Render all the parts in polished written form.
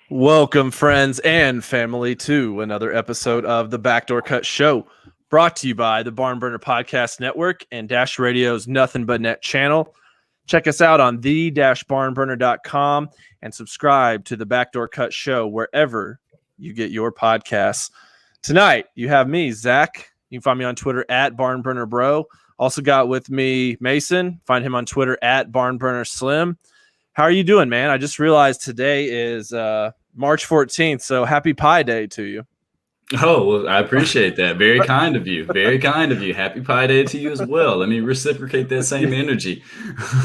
Welcome, friends and family, to another episode of the Backdoor Cut Show, brought to you by the Barn Burner Podcast Network and Dash Radio's Nothing But Net channel. Check us out on the-barnburner.com and subscribe to the Backdoor Cut Show wherever you get your podcasts. Tonight, you have me, Zach. You can find me on Twitter at BarnBurnerBro. Also got with me Mason. Find him on Twitter at BarnBurnerSlim. How are you doing, man? I just realized today is March 14th, so happy Pi Day to you. Oh, well, I appreciate that. Very kind of you. Very kind of you. Happy Pi Day to you as well. Let me reciprocate that same energy.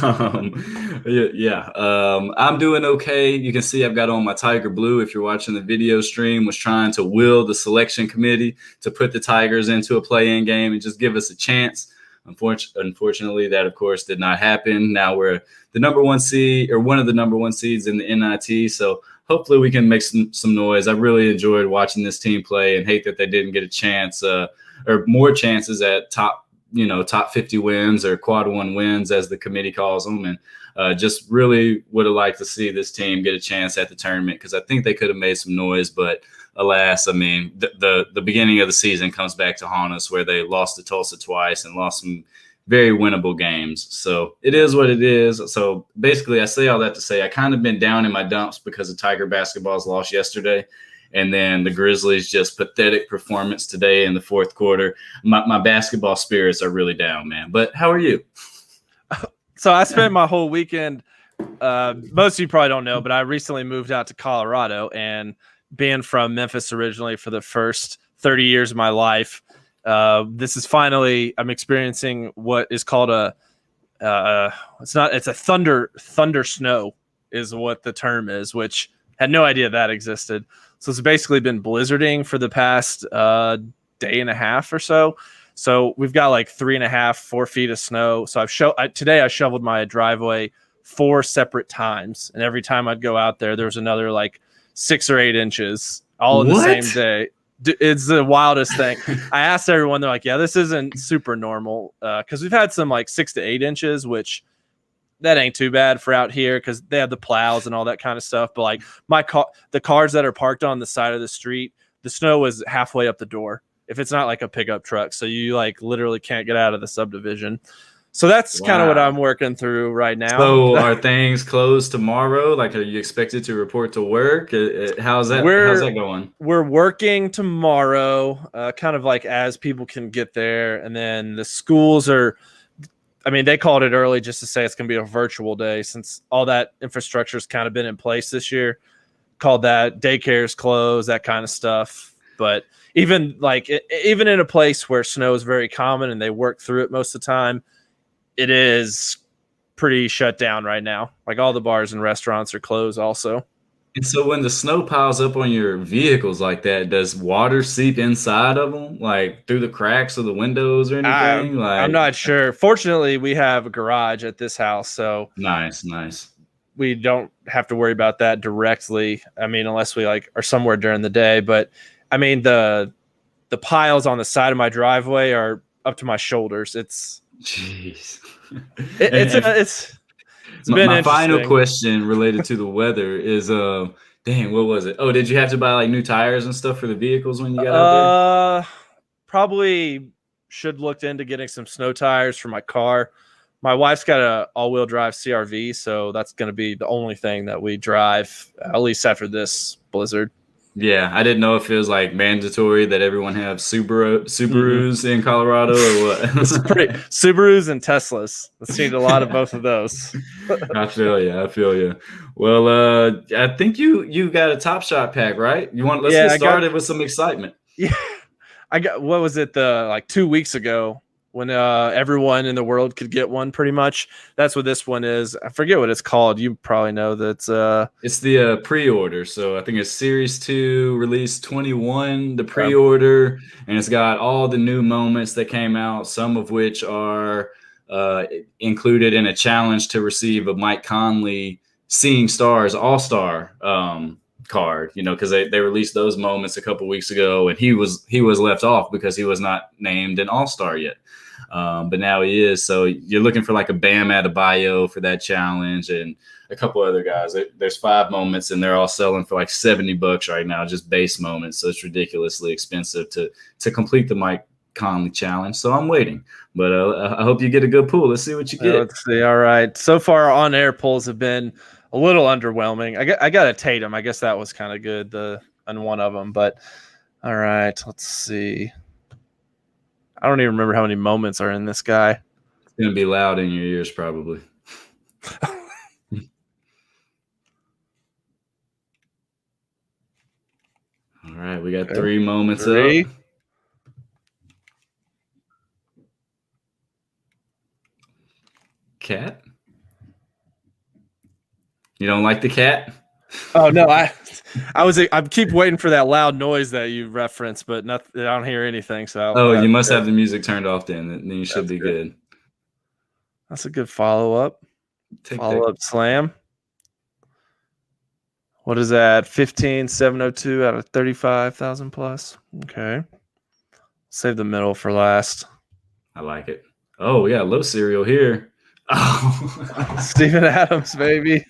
I'm doing okay. You can see I've got on my Tiger Blue. If you're watching the video stream, was trying to will the selection committee to put the Tigers into a play-in game and just give us a chance. Unfortunately, that, of course, did not happen. Now we're the number one seed, or one of the number one seeds in the NIT, so hopefully we can make some noise. I really enjoyed watching this team play and hate that they didn't get a chance or more chances at top 50 wins or quad one wins, as the committee calls them. And just really would have liked to see this team get a chance at the tournament, because I think they could have made some noise. But alas, I mean, the beginning of the season comes back to haunt us, where they lost to Tulsa twice and lost some very winnable games. So it is what it is. So basically, I say all that to say I kind of been down in my dumps because of Tiger basketball's loss yesterday. And then the Grizzlies' just pathetic performance today in the fourth quarter. My basketball spirits are really down, man. But how are you? So I spent my whole weekend, most of you probably don't know, but I recently moved out to Colorado, and being from Memphis originally for the first 30 years of my life, this is finally, I'm experiencing what is called it's a thunder snow is what the term is, which had no idea that existed. So it's basically been blizzarding for the past day and a half or so. So we've got like 3.5-4 feet of snow. So today I shoveled my driveway 4 separate times, and every time I'd go out there was another like 6 or 8 inches all in the same day. It's the wildest thing. I asked everyone, they're like, yeah, this isn't super normal, because we've had some like 6 to 8 inches, which that ain't too bad for out here because they have the plows and all that kind of stuff. But like the cars that are parked on the side of the street, the snow is halfway up the door if it's not like a pickup truck. So you like literally can't get out of the subdivision. So that's kind of what I'm working through right now. So are things closed tomorrow? Like, are you expected to report to work? How's that going? We're working tomorrow, kind of like as people can get there. And then the schools they called it early just to say it's going to be a virtual day, since all that infrastructure has kind of been in place this year. Called that daycares closed, that kind of stuff. But even in a place where snow is very common and they work through it most of the time, it is pretty shut down right now. Like all the bars and restaurants are closed also. And so when the snow piles up on your vehicles like that, does water seep inside of them, like through the cracks of the windows or anything? I'm not sure. Fortunately, we have a garage at this house, so nice. We don't have to worry about that directly. I mean, unless we are somewhere during the day. But I mean, the piles on the side of my driveway are up to my shoulders. Jeez. It's been my final question related to the weather is what was it? Oh, did you have to buy like new tires and stuff for the vehicles when you got out there? Probably should looked into getting some snow tires for my car. My wife's got a all-wheel drive CRV, so that's going to be the only thing that we drive, at least after this blizzard. Yeah, I didn't know if it was like mandatory that everyone have Subarus in Colorado or what. Subarus and Teslas. I've seen a lot of both of those. I feel you. Well, I think you got a Top Shot pack, right? Let's get started with some excitement. Yeah, I got, what was it, 2 weeks ago, when everyone in the world could get one, pretty much. That's what this one is. I forget what it's called. You probably know that. It's the pre-order. So I think it's Series 2, Release 21, the pre-order. And it's got all the new moments that came out, some of which are included in a challenge to receive a Mike Conley Seeing Stars All-Star card, because they released those moments a couple weeks ago, and he was left off because he was not named an All-Star yet. But now he is. So you're looking for like a Bam Adebayo for that challenge, and a couple other guys. There's 5 moments, and they're all selling for like $70 right now, just base moments. So it's ridiculously expensive to complete the Mike Conley challenge. So I'm waiting, but I hope you get a good pool. Let's see what you get. Let's see. All right. So far, on-air polls have been a little underwhelming. I got a Tatum. I guess that was kind of good on one of them. But all right, let's see. I don't even remember how many moments are in this guy. It's gonna be loud in your ears, probably. All right, we got 3 moments up. Cat? You don't like the cat? Oh no, I keep waiting for that loud noise that you referenced, but I don't hear anything. So you must have the music turned off then you should be good. That's a good follow-up. Follow-up slam. What is that? 15,702 out of 35,000 plus. Okay. Save the middle for last. I like it. Oh yeah, low cereal here. Oh, Steven Adams, baby.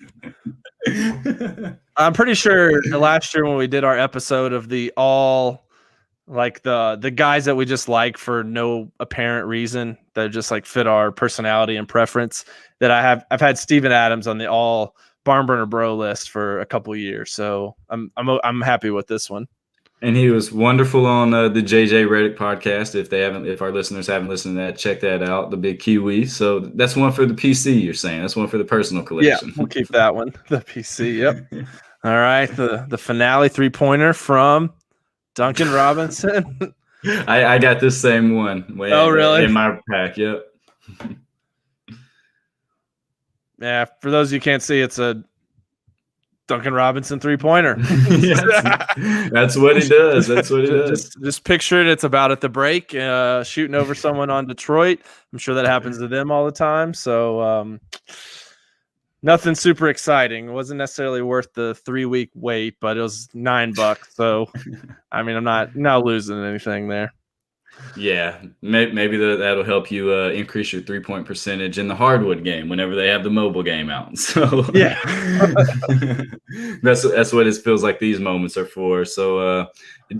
I'm pretty sure last year when we did our episode of the the guys that we just like for no apparent reason that just like fit our personality and preference, that I've had Steven Adams on the all Barn Burner Bro list for a couple years. So I'm happy with this one. And he was wonderful on the JJ Redick podcast. If our listeners haven't listened to that, check that out. The Big Kiwi. So that's one for the PC. You're saying that's one for the personal collection. Yeah, we'll keep that one. The PC. Yep. All right. The finale 3-pointer from Duncan Robinson. I got this same one. Really? In my pack. Yep. Yeah. For those you can't see, it's a Duncan Robinson 3-pointer. That's what he does. That's what he does. Just picture it. It's about at the break, shooting over someone on Detroit. I'm sure that happens to them all the time. So nothing super exciting. It wasn't necessarily worth the 3-week wait, but it was $9. So I mean, I'm not losing anything there. Yeah, maybe that'll help you increase your 3-point percentage in the hardwood game whenever they have the mobile game out. So yeah, that's what it feels like these moments are for. So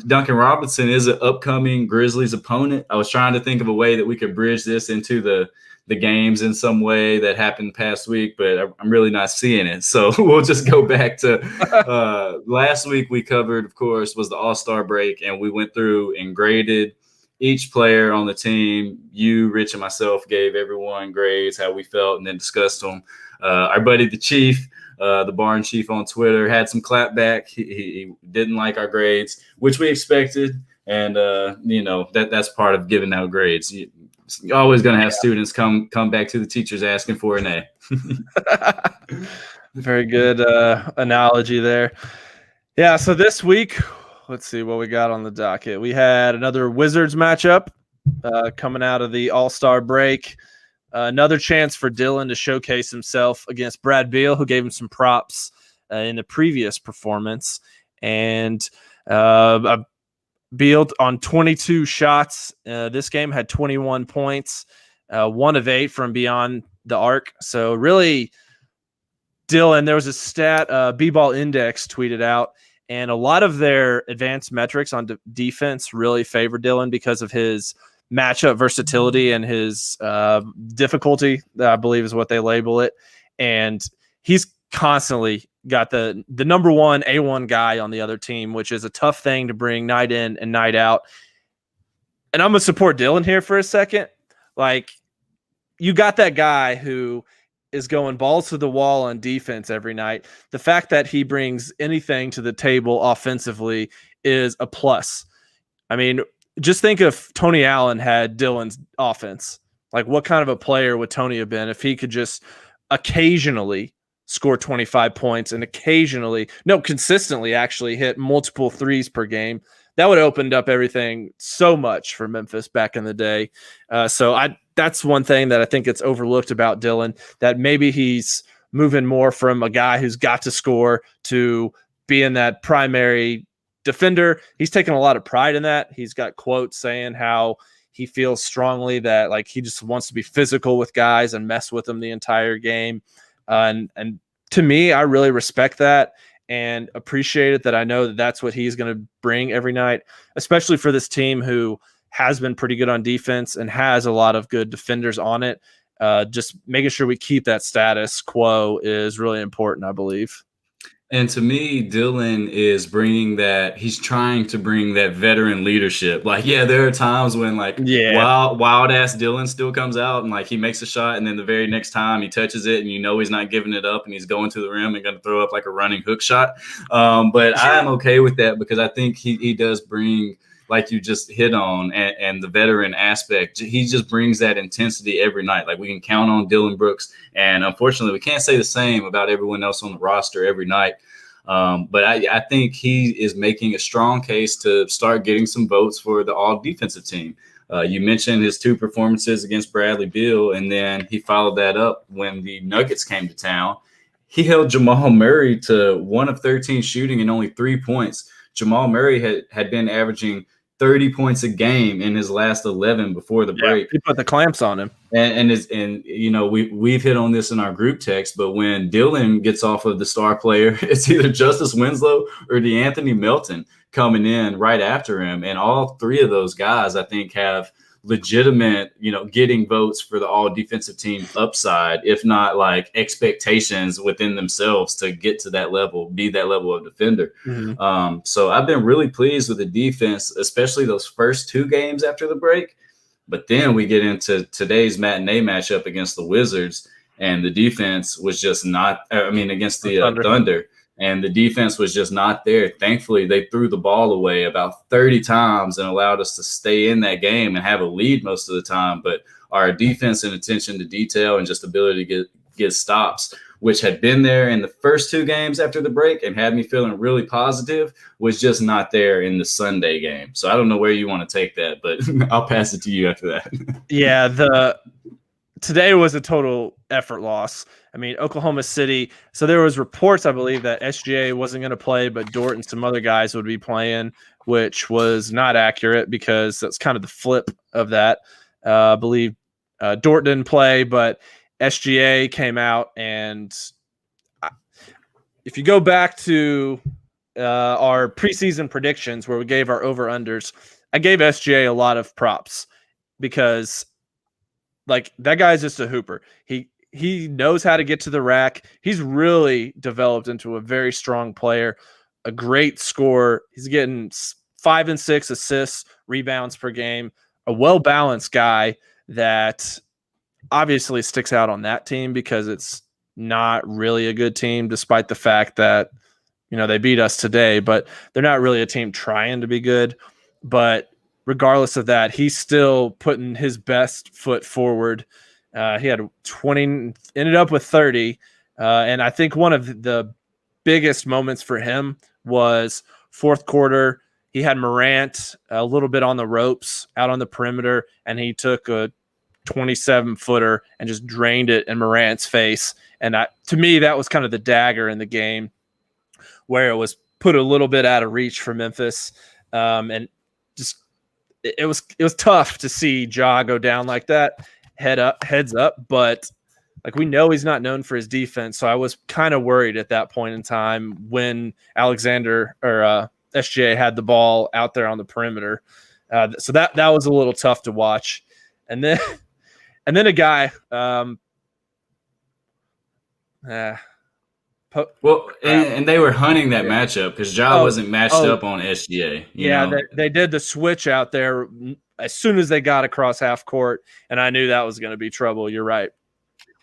Duncan Robinson is an upcoming Grizzlies opponent. I was trying to think of a way that we could bridge this into the games in some way that happened past week, but I'm really not seeing it. So we'll just go back to last week. We covered, of course, was the All-Star break, and we went through and graded each player on the team. You, Rich, and myself gave everyone grades, how we felt, and then discussed them. Our buddy, the Chief, the Barn Chief on Twitter, had some clapback. He didn't like our grades, which we expected. And, that's part of giving out grades. You're always going to have students come back to the teachers asking for an A. Very good analogy there. Yeah, so this week – let's see what we got on the docket. We had another Wizards matchup coming out of the All-Star break. Another chance for Dylan to showcase himself against Brad Beal, who gave him some props in the previous performance. And Beal on 22 shots. This game had 21 points, 1 of 8 from beyond the arc. So really, Dylan, there was a stat B-Ball Index tweeted out, and a lot of their advanced metrics on defense really favor Dylan because of his matchup versatility and his difficulty, that I believe is what they label it. And he's constantly got the number one A1 guy on the other team, which is a tough thing to bring night in and night out. And I'm going to support Dylan here for a second. Like, you got that guy who is going balls to the wall on defense every night. The fact that he brings anything to the table offensively is a plus. I mean, just think if Tony Allen had Dylan's offense. Like, what kind of a player would Tony have been if he could just occasionally score 25 points and consistently actually hit multiple threes per game? That would have opened up everything so much for Memphis back in the day. That's one thing that I think it's overlooked about Dylan, that maybe he's moving more from a guy who's got to score to being that primary defender. He's taken a lot of pride in that. He's got quotes saying how he feels strongly that like he just wants to be physical with guys and mess with them the entire game. And to me, I really respect that and appreciate it, that I know that that's what he's going to bring every night, especially for this team who has been pretty good on defense and has a lot of good defenders on it. Just making sure we keep that status quo is really important, I believe. And to me, Dylan is bringing that. He's trying to bring that veteran leadership. Like, yeah, there are times when like wild ass Dylan still comes out and like he makes a shot, and then the very next time he touches it, and you know he's not giving it up, and he's going to the rim and going to throw up like a running hook shot. But I'm okay with that because I think he does bring, like you just hit on, and the veteran aspect. He just brings that intensity every night. Like we can count on Dylan Brooks, and unfortunately we can't say the same about everyone else on the roster every night. But I think he is making a strong case to start getting some votes for the all defensive team. You mentioned his 2 performances against Bradley Beal, and then he followed that up when the Nuggets came to town. He held Jamal Murray to 1 of 13 shooting and only 3 points. Jamal Murray had been averaging 30 points a game in his last 11 before the break. He put the clamps on him. And you know, we've hit on this in our group text, but when Dylan gets off of the star player, it's either Justice Winslow or DeAnthony Melton coming in right after him. And all 3 of those guys, I think, have legitimate, you know, getting votes for the all defensive team upside, if not like expectations within themselves to get to that level, be that level of defender. Mm-hmm. So I've been really pleased with the defense, especially those first 2 games after the break. But then we get into today's matinee matchup against the Wizards, and the defense was just not, against the Thunder. And the defense was just not there. Thankfully, they threw the ball away about 30 times and allowed us to stay in that game and have a lead most of the time. But our defense and attention to detail and just ability to get stops, which had been there in the first 2 games after the break and had me feeling really positive, was just not there in the Sunday game. So I don't know where you want to take that, but I'll pass it to you after that. Yeah, today was a total effort loss. I mean, Oklahoma City. So there was reports, I believe, that SGA wasn't going to play, but Dort and some other guys would be playing, which was not accurate because that's kind of the flip of that. I believe Dort didn't play, but SGA came out. And if you go back to our preseason predictions where we gave our over-unders, I gave SGA a lot of props because like that guy's just a hooper. He knows how to get to the rack. He's really developed into a very strong player, a great scorer. He's getting 5 and 6 assists, rebounds per game, a well-balanced guy that obviously sticks out on that team because it's not really a good team, despite the fact that, you know, they beat us today, but they're not really a team trying to be good. But regardless of that, he's still putting his best foot forward. He had 20, ended up with 30. And I think one of the biggest moments for him was fourth quarter. He had Morant a little bit on the ropes out on the perimeter, and he took a 27-footer and just drained it in Morant's face. And to me, that was kind of the dagger in the game where it was put a little bit out of reach for Memphis. And just it was tough to see Ja go down like that. Heads up, but like we know he's not known for his defense, so I was kind of worried at that point in time when Alexander or SGA had the ball out there on the perimeter. So that was a little tough to watch, and then a guy. And they were hunting that matchup because Ja wasn't matched up on SGA. You know? They did the switch out there as soon as they got across half court, and I knew that was going to be trouble. You're right.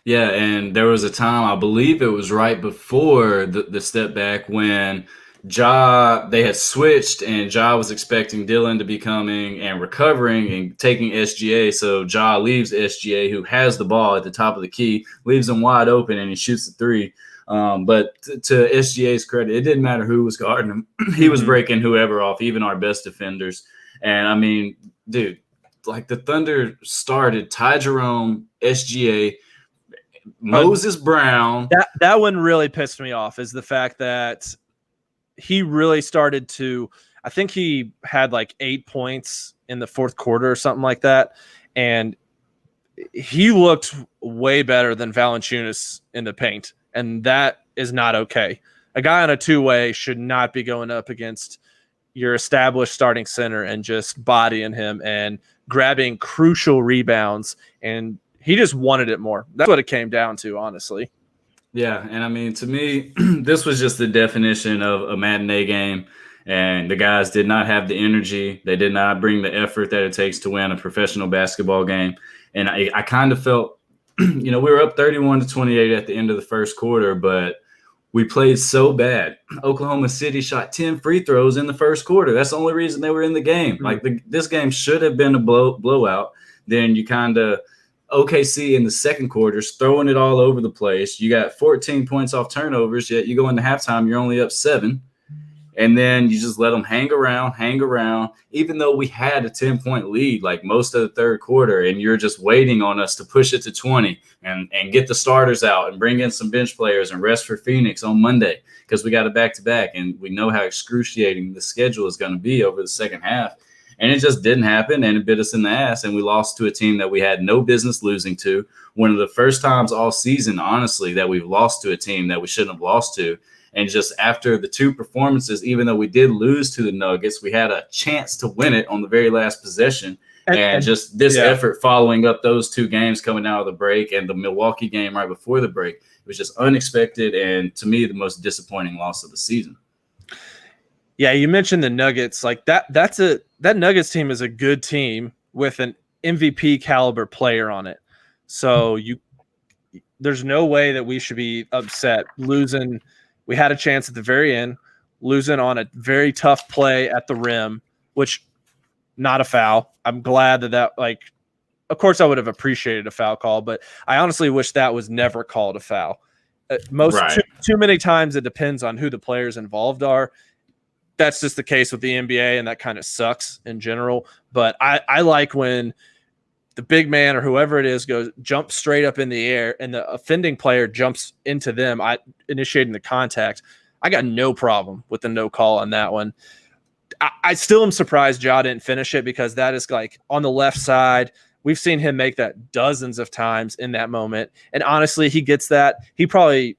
Yeah, and there was a time, I believe it was right before the step back when they had switched, and Ja was expecting Dylan to be coming and recovering and taking SGA. So Ja leaves SGA, who has the ball at the top of the key, leaves him wide open, and he shoots the 3. But to SGA's credit, it didn't matter who was guarding him. He was breaking whoever off, even our best defenders. And I mean, dude, like the Thunder started Ty Jerome, SGA, Moses Brown. That one really pissed me off is the fact that he really started to, I think he had like 8 points in the fourth quarter or something like that. And he looked way better than Valanciunas in the paint. And that is not okay. A guy on a two-way should not be going up against your established starting center and just bodying him and grabbing crucial rebounds. And he just wanted it more. That's what it came down to, honestly. Yeah, and I mean, to me, this was just the definition of a matinee game, and the guys did not have the energy. They did not bring the effort that it takes to win a professional basketball game. And I kind of felt, we were up 31-28 at the end of the first quarter, but we played so bad. Oklahoma City shot 10 free throws in the first quarter. That's the only reason they were in the game. Mm-hmm. Like this game should have been a blowout. Then you kind of OKC in the second quarter's throwing it all over the place. You got 14 points off turnovers, yet you go into halftime, you're only up 7. And then you just let them hang around, even though we had a 10-point lead like most of the third quarter, and you're just waiting on us to push it to 20 and get the starters out and bring in some bench players and rest for Phoenix on Monday because we got a back-to-back, and we know how excruciating the schedule is going to be over the second half. And it just didn't happen, and it bit us in the ass, and we lost to a team that we had no business losing to. One of the first times all season, honestly, that we've lost to a team that we shouldn't have lost to. And just after the 2 performances, even though we did lose to the Nuggets, we had a chance to win it on the very last possession. And just this effort following up those 2 games coming out of the break and the Milwaukee game right before the break, it was just unexpected and, to me, the most disappointing loss of the season. Yeah, you mentioned the Nuggets. Like that Nuggets team is a good team with an MVP caliber player on it. So there's no way that we should be upset losing. We had a chance at the very end, losing on a very tough play at the rim, which not a foul. I'm glad that of course I would have appreciated a foul call, but I honestly wish that was never called a foul. Too many times it depends on who the players involved are. That's just the case with the NBA, and that kind of sucks in general. But I like when the big man or whoever it is jumps straight up in the air and the offending player jumps into them, initiating the contact. I got no problem with the no call on that one. I still am surprised Ja didn't finish it because that is like on the left side. We've seen him make that dozens of times in that moment. And honestly, he gets that. He probably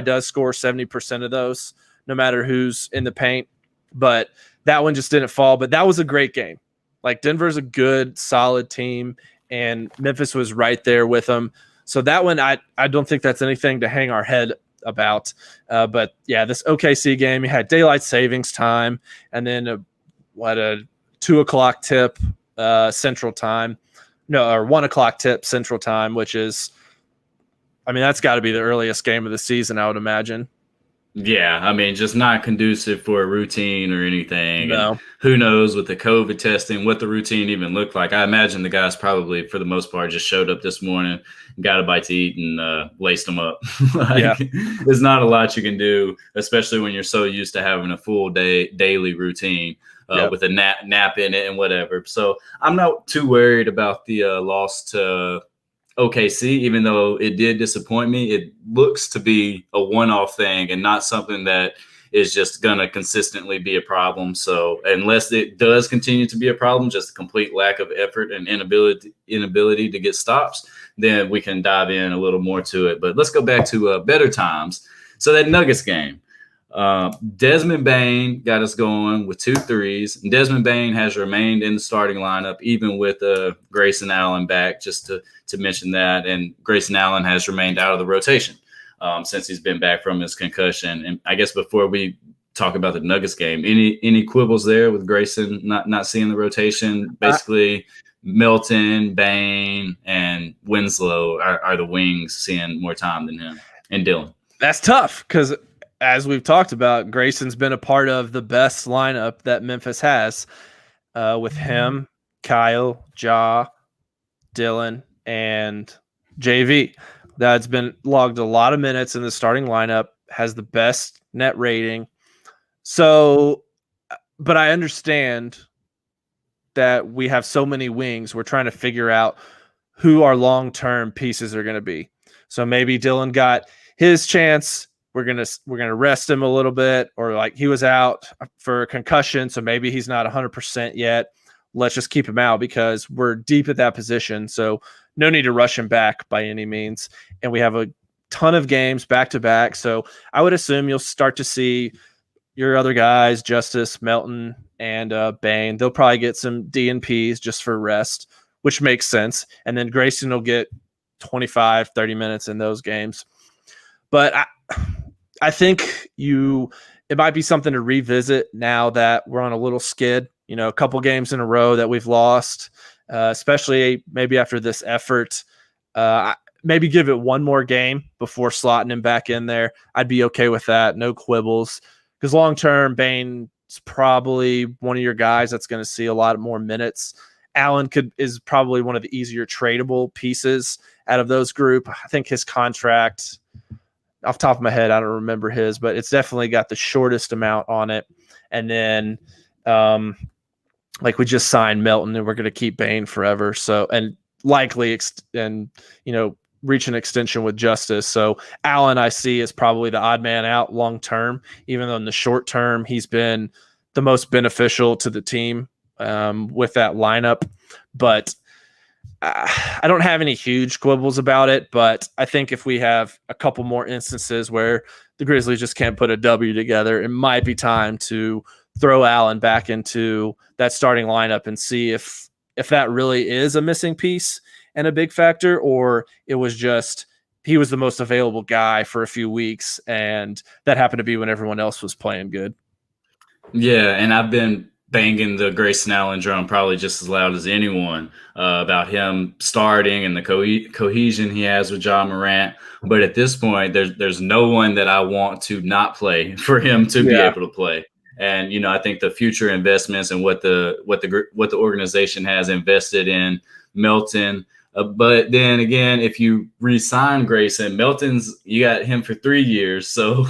does score 70% of those, no matter who's in the paint. But that one just didn't fall. But that was a great game. Like Denver's a good, solid team, and Memphis was right there with them. So that one, I don't think that's anything to hang our head about. But yeah, this OKC game, you had daylight savings time, and then a 2:00 tip Central Time, or 1:00 tip Central Time, which is, that's got to be the earliest game of the season, I would imagine. Yeah, just not conducive for a routine or anything. No. And who knows with the COVID testing, what the routine even looked like. I imagine the guys probably, for the most part, just showed up this morning, got a bite to eat, and laced them up. There's not a lot you can do, especially when you're so used to having a full daily routine with a nap in it and whatever. So I'm not too worried about the loss to OKC, even though it did disappoint me. It looks to be a one-off thing and not something that is just going to consistently be a problem. So unless it does continue to be a problem, just a complete lack of effort and inability to get stops, then we can dive in a little more to it. But let's go back to better times. So that Nuggets game, Desmond Bane got us going with 2 threes. And Desmond Bane has remained in the starting lineup, even with Grayson Allen back, just to mention that. And Grayson Allen has remained out of the rotation since he's been back from his concussion. And I guess before we talk about the Nuggets game, any quibbles there with Grayson not seeing the rotation? Basically, Milton, Bane, and Winslow are the wings seeing more time than him, and Dillon. That's tough because, as we've talked about, Grayson's been a part of the best lineup that Memphis has with him, Kyle, Ja, Dillon, and JV. That's been logged a lot of minutes in the starting lineup, has the best net rating. So, but I understand that we have so many wings. We're trying to figure out who our long-term pieces are going to be. So maybe Dillon got his chance. we're gonna rest him a little bit, or like he was out for a concussion, so maybe he's not 100% yet. Let's just keep him out because we're deep at that position. So no need to rush him back by any means. And we have a ton of games back to back. So I would assume you'll start to see your other guys, Justice, Melton, and Bain. They'll probably get some DNPs just for rest, which makes sense. And then Grayson will get 25, 30 minutes in those games. But I think it might be something to revisit now that we're on a little skid, a couple games in a row that we've lost, especially maybe after this effort. Maybe give it one more game before slotting him back in there. I'd be okay with that. No quibbles. Because long-term, Bain's probably one of your guys that's going to see a lot more minutes. Allen is probably one of the easier tradable pieces out of those group. I think his contract, off the top of my head, I don't remember his, but it's definitely got the shortest amount on it. And then, we just signed Melton, and we're going to keep Bain forever. So, and likely, reach an extension with Justice. So Allen, I see, is probably the odd man out long term, even though in the short term he's been the most beneficial to the team with that lineup. But I don't have any huge quibbles about it. But I think if we have a couple more instances where the Grizzlies just can't put a W together, it might be time to throw Allen back into that starting lineup and see if that really is a missing piece and a big factor, or it was just he was the most available guy for a few weeks, and that happened to be when everyone else was playing good. Yeah, and I've been banging the Grayson Allen drum probably just as loud as anyone about him starting and the cohesion he has with Ja Morant. But at this point, there's no one that I want to not play for him to be able to play. And I think the future investments and what the organization has invested in Melton. But then again, if you re-sign Grayson, you got him for 3 years. So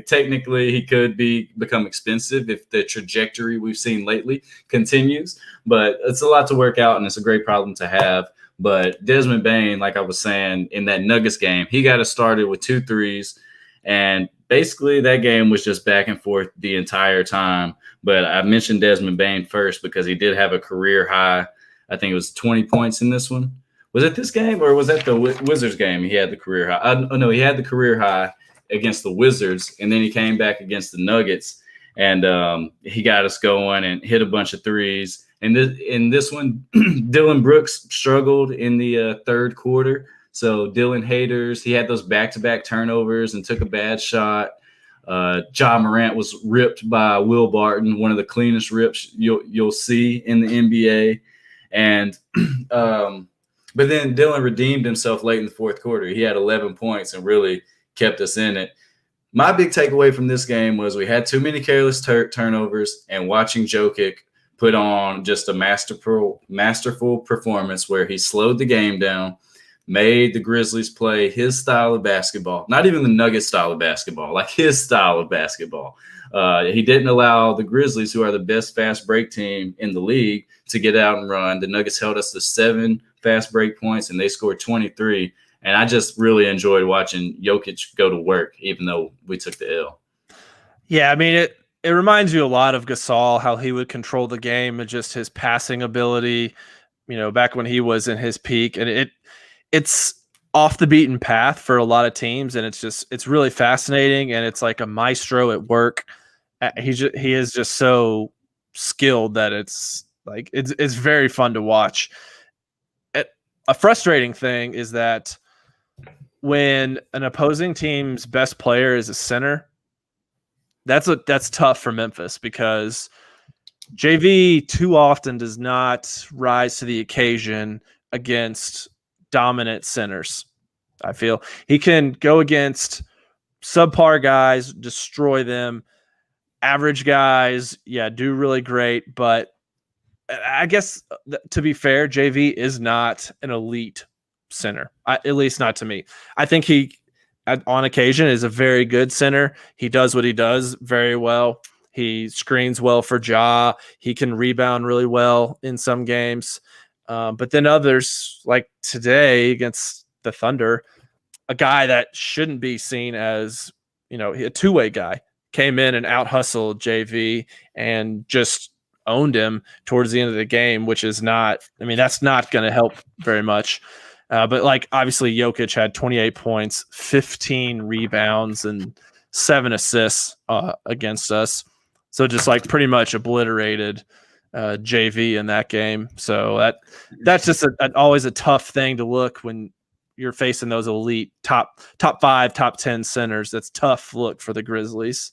technically he could become expensive if the trajectory we've seen lately continues. But it's a lot to work out, and it's a great problem to have. But Desmond Bain, like I was saying, in that Nuggets game, he got us started with 2 threes. And basically that game was just back and forth the entire time. But I mentioned Desmond Bain first because he did have a career high. I think it was 20 points in this one. Was it this game or was that the Wizards game? He had the career high. No, he had the career high against the Wizards, and then he came back against the Nuggets, and he got us going and hit a bunch of threes. And in this one, Dylan Brooks struggled in the third quarter. So Dylan haters, he had those back-to-back turnovers and took a bad shot. Ja Morant was ripped by Will Barton, one of the cleanest rips you'll see in the NBA. And but then Dylan redeemed himself late in the fourth quarter. He had 11 points and really kept us in it. My big takeaway from this game was we had too many careless turnovers, and watching Jokic put on just a masterful performance where he slowed the game down, made the Grizzlies play his style of basketball, not even the Nuggets style of basketball, like his style of basketball. He didn't allow the Grizzlies, who are the best fast break team in the league, to get out and run. The Nuggets held us to 7 fast break points, and they scored 23. And I just really enjoyed watching Jokic go to work, even though we took the L. Yeah, I mean, it reminds you a lot of Gasol, how he would control the game and just his passing ability, back when he was in his peak. And it's off the beaten path for a lot of teams, and it's really fascinating, and it's like a maestro at work. He is just so skilled that it's very fun to watch. A frustrating thing is that when an opposing team's best player is a center, that's tough for Memphis because JV too often does not rise to the occasion against dominant centers. I feel he can go against subpar guys, destroy them. Average guys, do really great, but I guess to be fair, JV is not an elite center, at least not to me. I think he, on occasion, is a very good center. He does what he does very well. He screens well for Ja. He can rebound really well in some games. But then others, like today against the Thunder, a guy that shouldn't be seen as a two-way guy, came in and out-hustled JV and just owned him towards the end of the game, which is not – I mean, that's not going to help very much. But, like, obviously Jokic had 28 points, 15 rebounds, and 7 assists against us. So just, like, pretty much obliterated JV in that game. So that's just always a tough thing to look when you're facing those elite top 5, top 10 centers. That's tough look for the Grizzlies.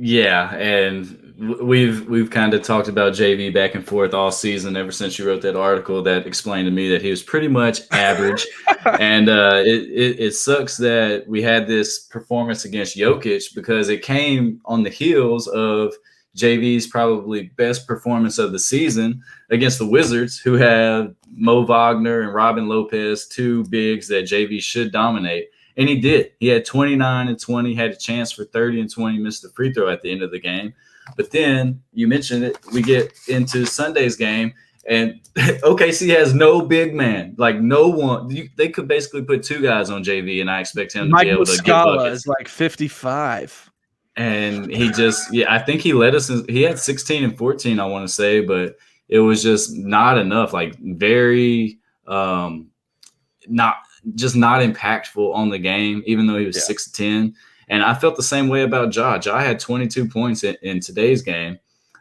Yeah, and we've kind of talked about JV back and forth all season ever since you wrote that article that explained to me that he was pretty much average. And it sucks that we had this performance against Jokic because it came on the heels of JV's probably best performance of the season against the Wizards, who have Mo Wagner and Robin Lopez, two bigs that JV should dominate. And he did. He had 29 and 20, had a chance for 30 and 20, missed the free throw at the end of the game. But then you mentioned it, we get into Sunday's game, and OKC has no big man. Like, no one. They could basically put two guys on JV, and I expect him to be able to get buckets. Is like 55. And he just, I think he led us. He had 16 and 14, I want to say, but it was just not enough. Like, very not impactful on the game, even though he was 6'10". And I felt the same way about Ja. Ja had 22 points in today's game,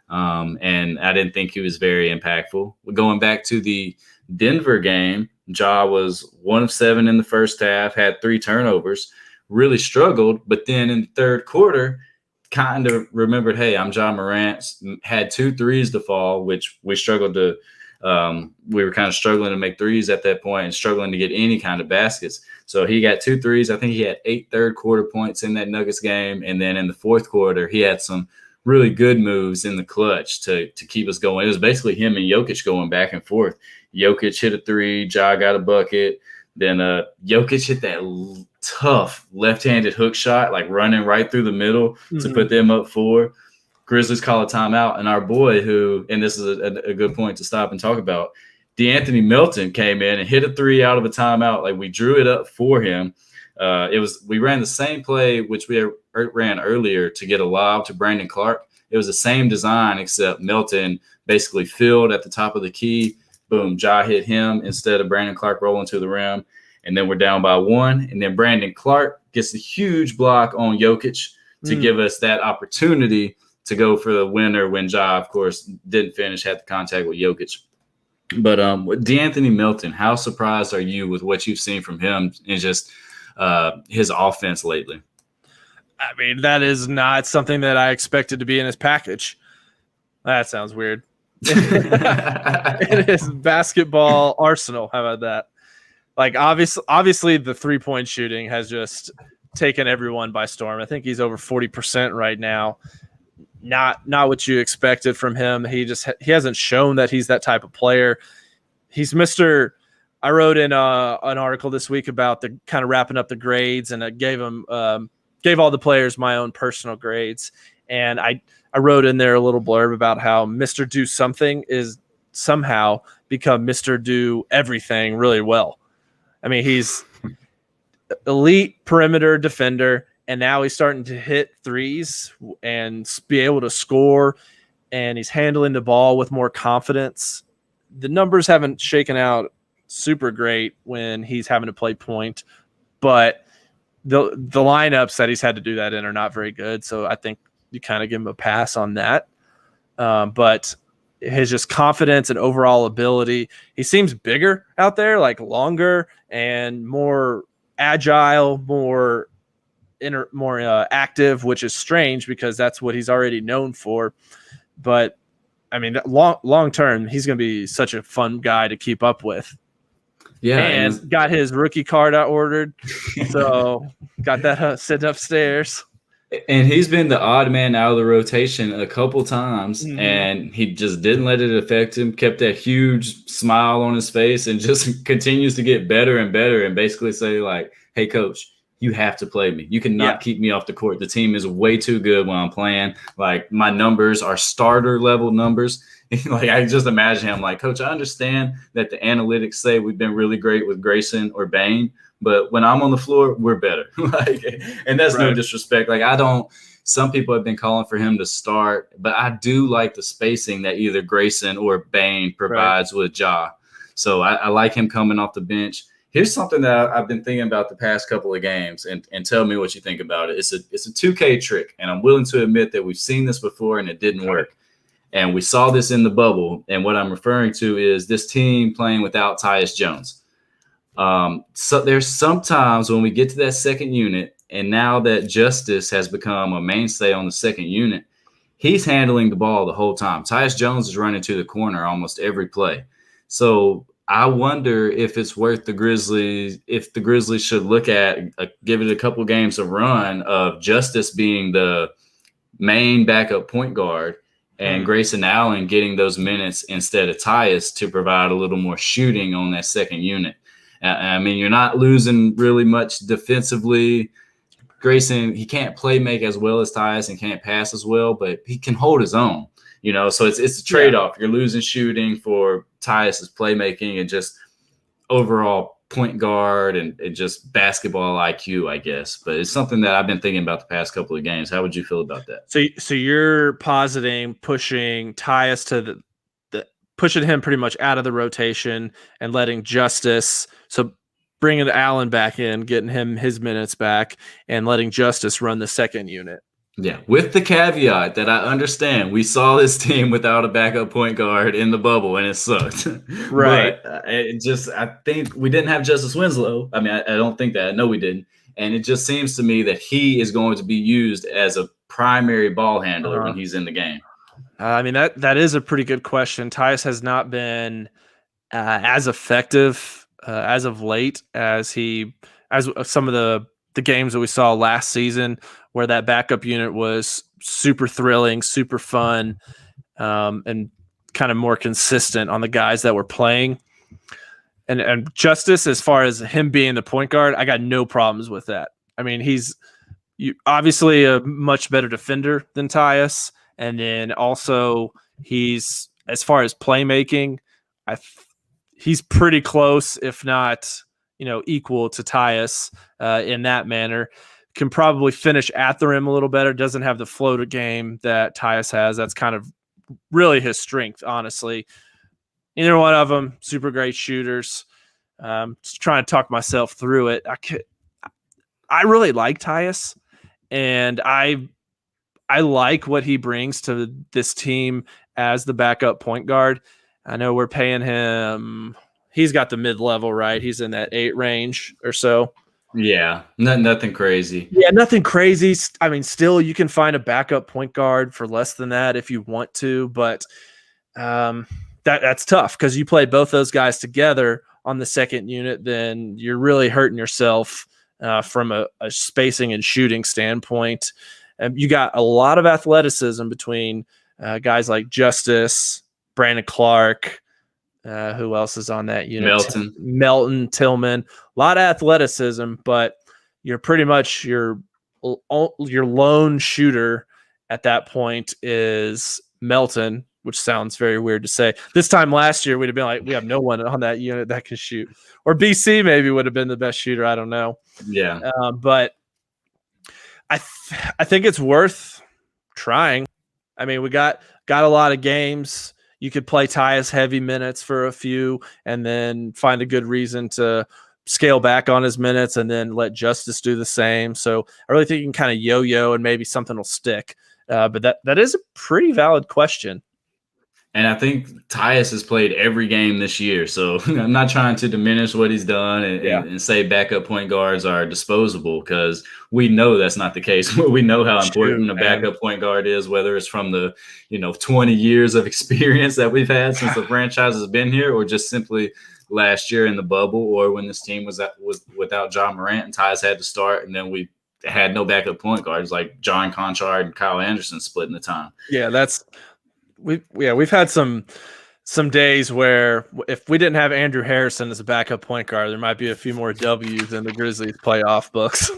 and I didn't think he was very impactful. Going back to the Denver game, Ja was 1 of 7 in the first half, had 3 turnovers, really struggled. But then in the third quarter, kind of remembered, hey, I'm Ja Morant, had 2 threes to fall, which we struggled to we were kind of struggling to make threes at that point and struggling to get any kind of baskets. So he got 2 threes. I think he had 8 third quarter points in that Nuggets game. And then in the fourth quarter, he had some really good moves in the clutch to keep us going. It was basically him and Jokic going back and forth. Jokic hit a 3, Ja got a bucket. Then Jokic hit that tough left-handed hook shot, like running right through the middle to put them up 4. Grizzlies call a timeout, and our boy and this is a good point to stop and talk about, DeAnthony Melton came in and hit a 3 out of a timeout. Like, we drew it up for him. We ran the same play, which we ran earlier, to get a lob to Brandon Clark. It was the same design, except Melton basically filled at the top of the key. Boom, Ja hit him instead of Brandon Clark rolling to the rim. And then we're down by 1. And then Brandon Clark gets a huge block on Jokic to give us that opportunity to go for the winner when Ja, of course, didn't finish, had the contact with Jokic. But with DeAnthony Melton, how surprised are you with what you've seen from him and just his offense lately? I mean, that is not something that I expected to be in his package. That sounds weird. In his basketball arsenal. How about that? Like, obviously the 3-point shooting has just taken everyone by storm. I think he's over 40% right now. Not what you expected from him. He hasn't shown that he's that type of player. He's Mr. I wrote in an article this week about the kind of wrapping up the grades, and I gave all the players my own personal grades. And I wrote in there a little blurb about how Mr. Do Something is somehow become Mr. Do Everything really well. I mean, he's elite perimeter defender, and now he's starting to hit threes and be able to score, and he's handling the ball with more confidence. The numbers haven't shaken out super great when he's having to play point, but the lineups that he's had to do that in are not very good. So I think you kind of give him a pass on that. But his just confidence and overall ability, he seems bigger out there, like longer and more agile, more active, which is strange because that's what he's already known for. But I mean, long term, he's going to be such a fun guy to keep up with. Yeah, and got his rookie card I ordered, so got that sitting upstairs. And he's been the odd man out of the rotation a couple times, and he just didn't let it affect him. Kept that huge smile on his face, and just continues to get better and better. And basically say, like, "Hey, coach, you have to play me. You cannot keep me off the court. The team is way too good when I'm playing. Like, my numbers are starter level numbers." Like, I just imagine him like, "Coach, I understand that the analytics say we've been really great with Grayson or Bane, but when I'm on the floor, we're better. Like, and that's no Right. disrespect. Like, some people have been calling for him to start, but I do like the spacing that either Grayson or Bane provides with Ja. So I like him coming off the bench. Here's something that I've been thinking about the past couple of games, and tell me what you think about it. It's a 2K trick, and I'm willing to admit that we've seen this before and it didn't work. And we saw this in the bubble. And what I'm referring to is this team playing without Tyus Jones. So there's sometimes when we get to that second unit, and now that Justice has become a mainstay on the second unit, he's handling the ball the whole time. Tyus Jones is running to the corner almost every play. So I wonder if it's worth the Grizzlies, if the Grizzlies should look at, give it a couple games of run of Justice being the main backup point guard and Grayson Allen getting those minutes instead of Tyus to provide a little more shooting on that second unit. I mean, you're not losing really much defensively. Grayson, he can't play make as well as Tyus and can't pass as well, but he can hold his own, you know, so it's a trade-off. You're losing shooting for Tyus's playmaking and just overall point guard and just basketball IQ, I guess. But it's something that I've been thinking about the past couple of games. How would you feel about that? So you're positing pushing Tyus to pushing him pretty much out of the rotation and letting Justice, so bringing Allen back in, getting him his minutes back, and letting Justice run the second unit. Yeah, with the caveat that I understand we saw this team without a backup point guard in the bubble, and it sucked. Right. But I think we didn't have Justice Winslow. I mean, I don't think that. I know we didn't. And it just seems to me that he is going to be used as a primary ball handler when he's in the game. I mean, that is a pretty good question. Tyus has not been as effective as of late as some of the games that we saw last season, where that backup unit was super thrilling, super fun, and kind of more consistent on the guys that were playing. And Justice, as far as him being the point guard, I got no problems with that. I mean, he's obviously a much better defender than Tyus. And then also he's, as far as playmaking, he's pretty close, if not, equal to Tyus in that manner. Can probably finish at the rim a little better. Doesn't have the floater game that Tyus has. That's kind of really his strength, honestly. Either one of them, super great shooters. Just trying to talk myself through it. I really like Tyus, and I like what he brings to this team as the backup point guard. I know we're paying him. He's got the mid-level, right? He's in that 8 range or so. Yeah, nothing crazy. Yeah, nothing crazy. I mean, still, you can find a backup point guard for less than that if you want to, but that's tough because you play both those guys together on the second unit, then you're really hurting yourself from a spacing and shooting standpoint. You got a lot of athleticism between guys like Justice, Brandon Clark, who else is on that unit? Melton, Tillman. A lot of athleticism, but you're pretty much your lone shooter at that point is Melton, which sounds very weird to say. This time last year, we'd have been like, we have no one on that unit that can shoot. Or BC maybe would have been the best shooter. I don't know. Yeah. But I think it's worth trying. I mean, we got a lot of games. You could play Tyus heavy minutes for a few and then find a good reason to scale back on his minutes and then let Justice do the same. So I really think you can kind of yo-yo and maybe something will stick. But that is a pretty valid question. And I think Tyus has played every game this year. So I'm not trying to diminish what he's done and say backup point guards are disposable, because we know that's not the case. We know how important a backup point guard is, whether it's from the 20 years of experience that we've had since the franchise has been here, or just simply last year in the bubble, or when this team was without John Morant and Tyus had to start, and then we had no backup point guards like John Conchard and Kyle Anderson splitting the time. Yeah, we've had some days where if we didn't have Andrew Harrison as a backup point guard, there might be a few more W's in the Grizzlies playoff books.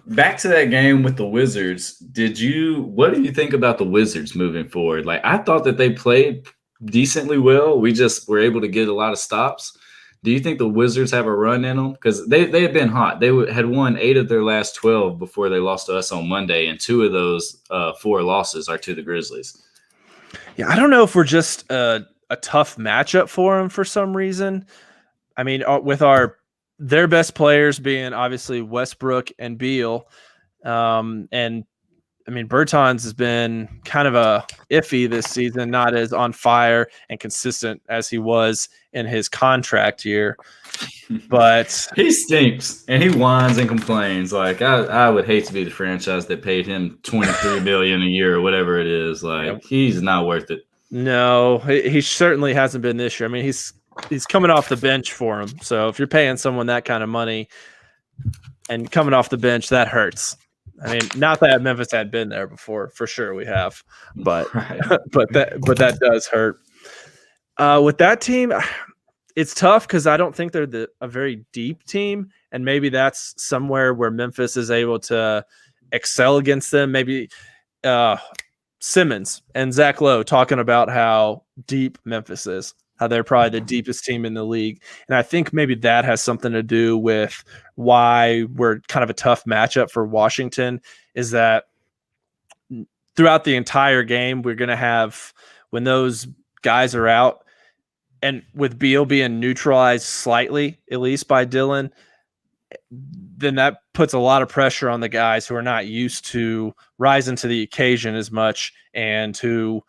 Back to that game with the Wizards. What do you think about the Wizards moving forward? Like, I thought that they played decently well. We just were able to get a lot of stops. Do you think the Wizards have a run in them? Because they had been hot. They had won 8 of their last 12 before they lost to us on Monday, and 2 of those 4 losses are to the Grizzlies. Yeah, I don't know if we're just a tough matchup for them for some reason. I mean, with their best players being obviously Westbrook and Beal, and I mean, Bertans has been kind of a iffy this season, not as on fire and consistent as he was in his contract year. But he stinks and he whines and complains. Like I would hate to be the franchise that paid him $23 million a year or whatever it is. Like he's not worth it. No, he certainly hasn't been this year. I mean, he's coming off the bench for him. So if you're paying someone that kind of money and coming off the bench, that hurts. I mean, not that Memphis had been there before, for sure we have, but right. but that does hurt. With that team, it's tough because I don't think they're a very deep team, and maybe that's somewhere where Memphis is able to excel against them. Maybe Simmons and Zach Lowe talking about how deep Memphis is, how they're probably the deepest team in the league. And I think maybe that has something to do with why we're kind of a tough matchup for Washington, is that throughout the entire game, we're going to have, when those guys are out, and with Beal being neutralized slightly, at least by Dillon, then that puts a lot of pressure on the guys who are not used to rising to the occasion as much, and who,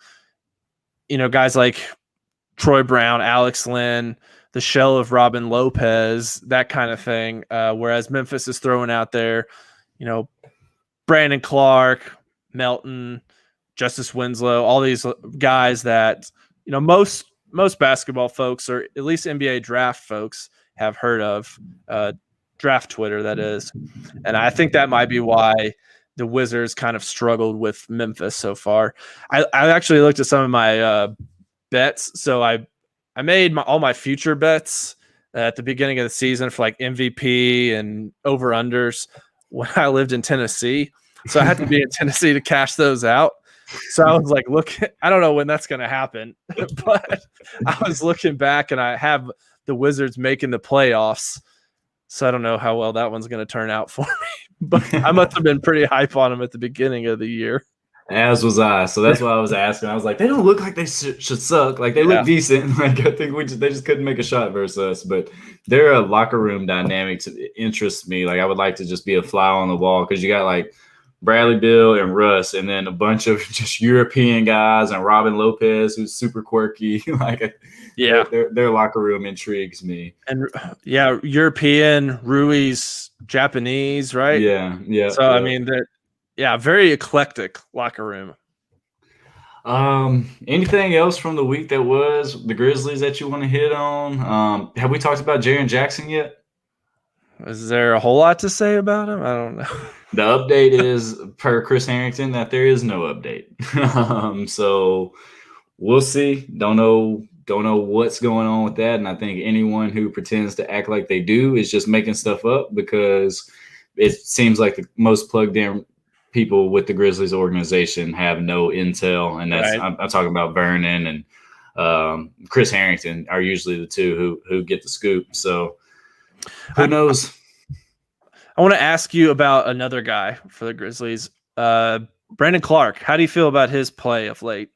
guys like Troy Brown, Alex Lynn, the shell of Robin Lopez, that kind of thing. Whereas Memphis is throwing out there, Brandon Clark, Melton, Justice Winslow, all these guys that, most basketball folks, or at least NBA draft folks, have heard of, draft Twitter, that is. And I think that might be why the Wizards kind of struggled with Memphis so far. I actually looked at some of my bets. So I made all my future bets at the beginning of the season for like MVP and over-unders when I lived in Tennessee. So I had to be in Tennessee to cash those out. So I was like, look, I don't know when that's going to happen, but I was looking back and I have the Wizards making the playoffs. So I don't know how well that one's going to turn out for me, but I must have been pretty hype on them at the beginning of the year. As was I. So that's why I was asking. I was like, they don't look like they should suck. Like they look decent. Like I think they just couldn't make a shot versus us. But their locker room dynamics interests me. Like I would like to just be a fly on the wall, because you got like Bradley Beal and Russ, and then a bunch of just European guys, and Robin Lopez, who's super quirky. Like their locker room intrigues me. And European, Rui's Japanese, right? Yeah. So I mean that. Yeah, very eclectic locker room. Anything else from the week that was the Grizzlies that you want to hit on? Have we talked about Jaren Jackson yet? Is there a whole lot to say about him? I don't know. The update is, per Chris Harrington, that there is no update. So we'll see. Don't know what's going on with that. And I think anyone who pretends to act like they do is just making stuff up, because it seems like the most plugged in people with the Grizzlies organization have no intel, and that's right. I'm talking about Vernon and Chris Harrington are usually the two who get the scoop. So who knows? I want to ask you about another guy for the Grizzlies, Brandon Clark. How do you feel about his play of late?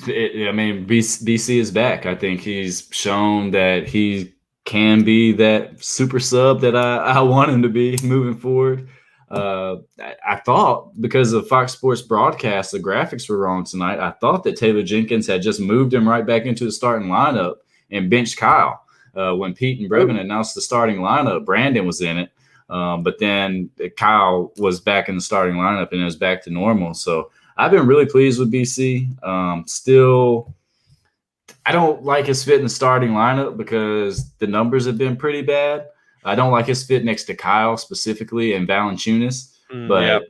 BC is back. I think he's shown that he can be that super sub that I want him to be moving forward. I thought, because of Fox Sports broadcast, the graphics were wrong tonight. I thought that Taylor Jenkins had just moved him right back into the starting lineup and benched Kyle. When Pete and Brevin announced the starting lineup, Brandon was in it. But then Kyle was back in the starting lineup, and it was back to normal. So I've been really pleased with BC. Still, I don't like his fit in the starting lineup because the numbers have been pretty bad. I don't like his fit next to Kyle specifically and Valanciunas. But,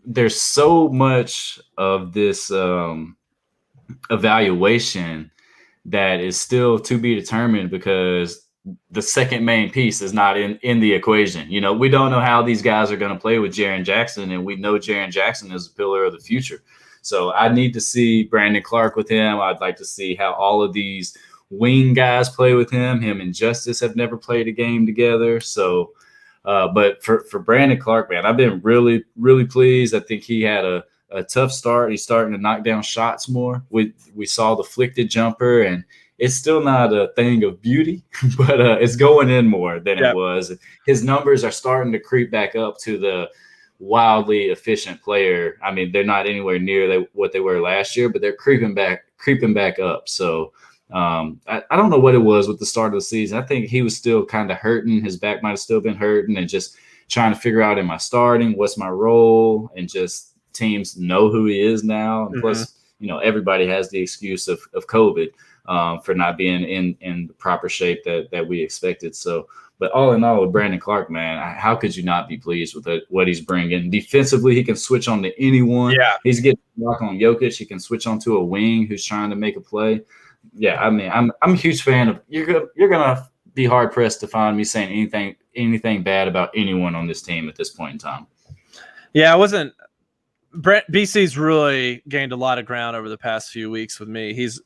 there's so much of this evaluation that is still to be determined, because the second main piece is not in the equation. We don't know how these guys are going to play with Jaren Jackson, and we know Jaren Jackson is a pillar of the future. So I need to see Brandon Clark with him. I'd like to see how all of these wing guys play with him. Him and Justice have never played a game together. So, but for Brandon Clark, man, I've been really, really pleased. I think he had a tough start. He's starting to knock down shots more. We saw the flicked jumper, and it's still not a thing of beauty, but it's going in more than it was. His numbers are starting to creep back up to the wildly efficient player. I mean, they're not anywhere near what they were last year, but they're creeping back up. So I don't know what it was with the start of the season. I think he was still kind of hurting. His back might have still been hurting, and just trying to figure out, am I starting? What's my role? And just teams know who he is now. And plus, everybody has the excuse of COVID for not being in the proper shape that we expected. So, but all in all, with Brandon Clark, man, how could you not be pleased with what he's bringing? Defensively, he can switch on to anyone. Yeah. He's getting a block on Jokic. He can switch on to a wing who's trying to make a play. Yeah, I mean, I'm a huge fan of. You're gonna be hard pressed to find me saying anything bad about anyone on this team at this point in time. Yeah, I wasn't. BC's really gained a lot of ground over the past few weeks with me. He's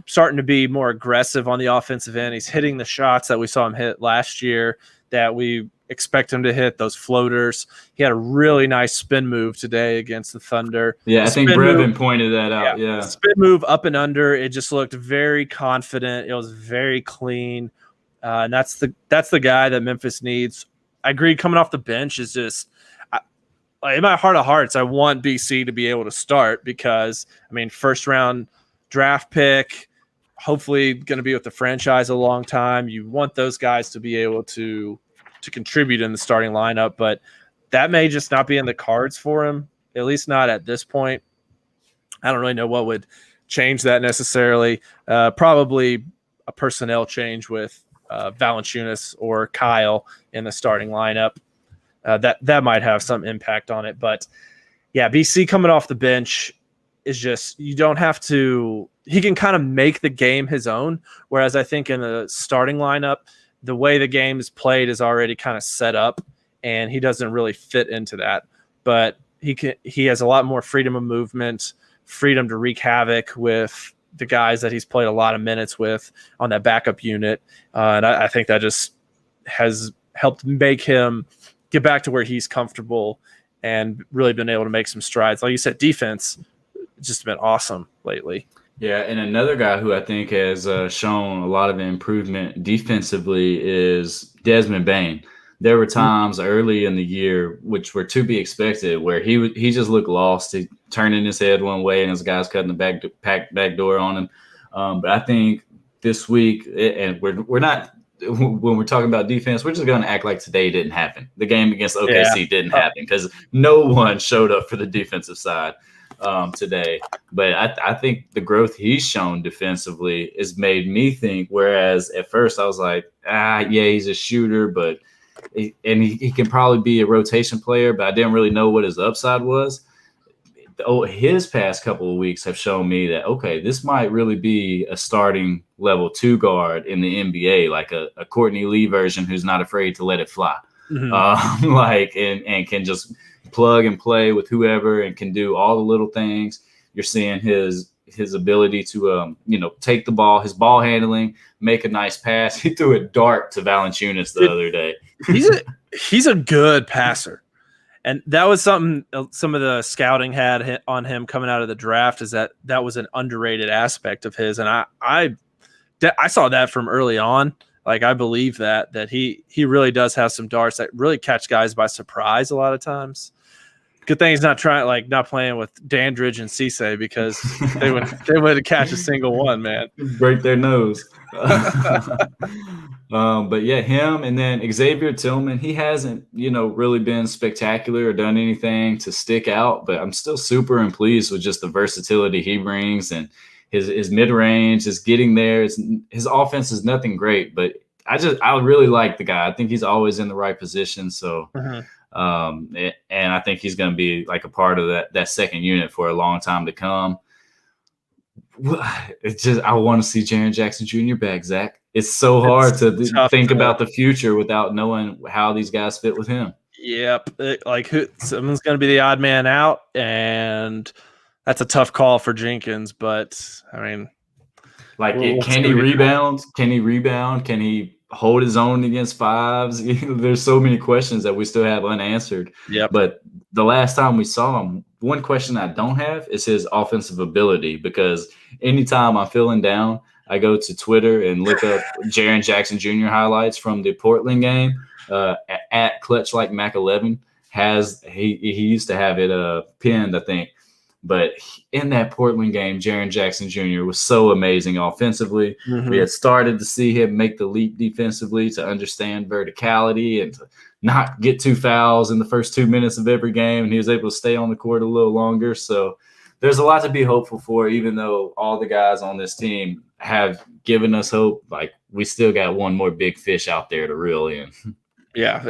starting to be more aggressive on the offensive end. He's hitting the shots that we saw him hit last year that we expect him to hit, those floaters. He had a really nice spin move today against the Thunder. Yeah, I think Brevin pointed that out. Yeah. Spin move up and under. It just looked very confident. It was very clean. And that's the guy that Memphis needs. I agree, coming off the bench is just in my heart of hearts, I want BC to be able to start because, I mean, first round draft pick, hopefully going to be with the franchise a long time. You want those guys to be able to contribute in the starting lineup, but that may just not be in the cards for him, at least not at this point. I don't really know what would change that necessarily. Probably a personnel change with Valanciunas or Kyle in the starting lineup. That might have some impact on it. But, yeah, BC coming off the bench is just – you don't have to – he can kind of make the game his own, whereas I think in the starting lineup, the way the game is played is already kind of set up, and he doesn't really fit into that. But he has a lot more freedom of movement, freedom to wreak havoc with the guys that he's played a lot of minutes with on that backup unit. And I think that just has helped make him – get back to where he's comfortable and really been able to make some strides. Like you said, defense just been awesome lately. Yeah, and another guy who I think has shown a lot of improvement defensively is Desmond Bane. There were times early in the year, which were to be expected, where he just looked lost. He turning his head one way and his guys cutting the back door on him. But I think this week, and we're not – when we're talking about defense, we're just going to act like today didn't happen. The game against OKC didn't happen because no one showed up for the defensive side today. But I think the growth he's shown defensively has made me think, whereas at first I was like, he's a shooter, but he can probably be a rotation player, but I didn't really know what his upside was. His past couple of weeks have shown me that, okay, this might really be a starting level 2 guard in the NBA, like a Courtney Lee version who's not afraid to let it fly. And can just plug and play with whoever and can do all the little things. You're seeing his ability to, take the ball, his ball handling, make a nice pass. He threw a dart to Valanciunas the other day. He's a good passer. And that was something some of the scouting had on him coming out of the draft, is that was an underrated aspect of his. And I saw that from early on. Like, I believe that he really does have some darts that really catch guys by surprise a lot of times. Good thing he's not playing with Dandridge and Cisse, because they would catch a single one, man. Break their nose. But yeah, him, and then Xavier Tillman, he hasn't, really been spectacular or done anything to stick out, but I'm still super pleased with just the versatility he brings, and his mid-range is getting there. His offense is nothing great, but I really like the guy. I think he's always in the right position. So, and I think he's going to be like a part of that second unit for a long time to come. It's just, I want to see Jaren Jackson Jr. back, Zach. It's so hard to think about the future without knowing how these guys fit with him. Yep. Someone's going to be the odd man out, and that's a tough call for Jenkins. But, I mean, Like, We'll can see he what rebound? Can he rebound? Can he hold his own against fives? There's so many questions that we still have unanswered. Yep. But the last time we saw him, one question I don't have is his offensive ability, because anytime I'm feeling down, I go to Twitter and look up Jaren Jackson Jr. highlights from the Portland game. At Clutch Like Mac 11 he used to have it pinned, I think. But in that Portland game, Jaren Jackson Jr. was so amazing offensively. Mm-hmm. We had started to see him make the leap defensively to understand verticality and to not get 2 fouls in the first 2 minutes of every game. And he was able to stay on the court a little longer. So there's a lot to be hopeful for, even though all the guys on this team have given us hope. Like, we still got one more big fish out there to reel in. Yeah,